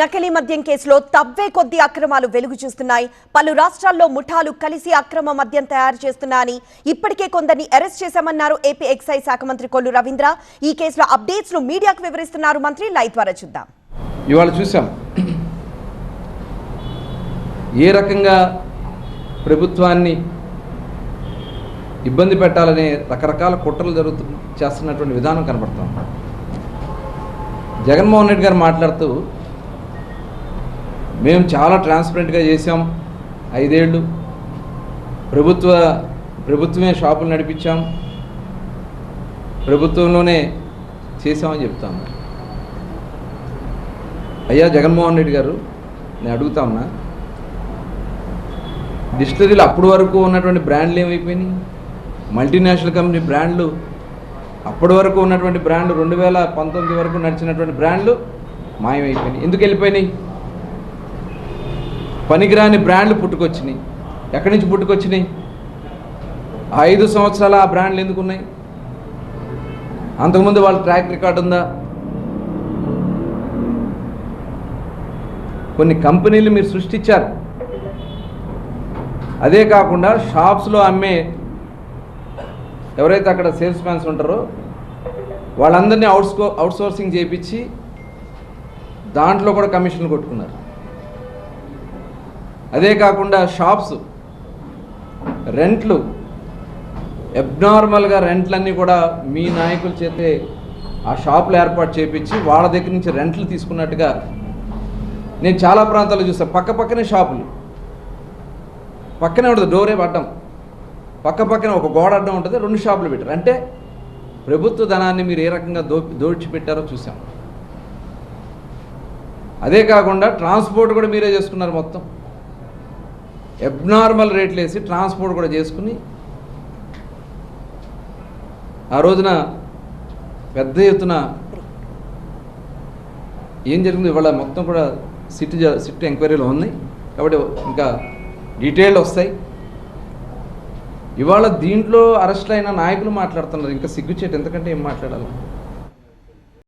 నకిలీ మద్యం కేసులో తవ్వే కొద్ది అక్రమాలు వెలుగు చూస్తున్నాయి. పలు రాష్ట్రాల్లో ముఠాలు కలిసి అక్రమ మద్యం తయారు చేస్తున్నాయని ఇప్పటికే కొందరిని అరెస్ట్ చేశామన్నారు ఏపీ ఎక్సైజ్ శాఖ మంత్రి కొల్లు రవీంద్ర. ఈ కేసులో అప్డేట్స్ ను మీడియాకు వివరిస్తున్నారు మంత్రి. లైవ్ ద్వారా చూద్దాం. ఇవాళ చూసాం ఏ రకంగా ప్రభుత్వాన్ని ఇబ్బంది పెట్టాలనే రకరకాల కుట్రలు చేస్తున్నటువంటి విధానం కనబడతాం. జగన్మోహన్ రెడ్డి గారు మాట్లాడుతూ మేము చాలా ట్రాన్స్పరెంట్గా చేసాం, 5 ఏళ్ళు ప్రభుత్వమే షాపులు నడిపించాం, ప్రభుత్వంలోనే చేసామని చెప్తాం. అయ్యా జగన్మోహన్ రెడ్డి గారు, నేను అడుగుతా ఉన్నా, డిస్టిలరీలు అప్పటి వరకు ఉన్నటువంటి బ్రాండ్లు ఏమైపోయినాయి? మల్టీనేషనల్ కంపెనీ బ్రాండ్లు, అప్పటి వరకు ఉన్నటువంటి బ్రాండ్లు 2019 వరకు నడిచినటువంటి బ్రాండ్లు మాయమైపోయినాయి. ఎందుకు వెళ్ళిపోయినాయి? పనికిరాని బ్రాండ్లు పుట్టుకొచ్చినాయి. ఎక్కడి నుంచి పుట్టుకొచ్చినాయి? 5 సంవత్సరాల ఆ బ్రాండ్లు ఎందుకున్నాయి? అంతకుముందు వాళ్ళ ట్రాక్ రికార్డు ఉందా? కొన్ని కంపెనీలు మీరు సృష్టించారు. అదే కాకుండా షాప్స్లో అమ్మే ఎవరైతే అక్కడ సేల్స్ మ్యాన్స్ ఉంటారో వాళ్ళందరినీ అవుట్సోర్సింగ్ చేయించి దాంట్లో కూడా కమిషన్లు కొట్టుకున్నారు. అదే కాకుండా షాప్స్ రెంట్లు, అబ్నార్మల్గా రెంట్లన్నీ కూడా మీ నాయకుల చేతే ఆ షాపులు ఏర్పాటు చేయించి వాళ్ళ దగ్గర నుంచి రెంట్లు తీసుకున్నట్టుగా నేను చాలా ప్రాంతాల్లో చూస్తాను. పక్కనే షాపులు, పక్కనే ఉంటుంది డోరే అడ్డం, పక్కన ఒక గోడ అడ్డం ఉంటుంది, 2 షాపులు పెట్టారు. అంటే ప్రభుత్వ ధనాన్ని మీరు ఏ రకంగా దోచిపెట్టారో చూసాం. అదే కాకుండా ట్రాన్స్పోర్ట్ కూడా మీరే చేసుకున్నారు. మొత్తం అబ్నార్మల్ రేట్లు వేసి ట్రాన్స్పోర్ట్ కూడా చేసుకుని ఆ రోజున పెద్ద ఎత్తున ఏం జరిగింది ఇవాళ మొత్తం కూడా సిట్ ఎంక్వైరీలో ఉంది కాబట్టి ఇంకా డీటెయిల్ వస్తాయి. ఇవాళ దీంట్లో అరెస్ట్ అయిన నాయకులు మాట్లాడుతున్నారు. ఇంకా సిగ్గుచేటు, ఎందుకంటే ఏం మాట్లాడాలి?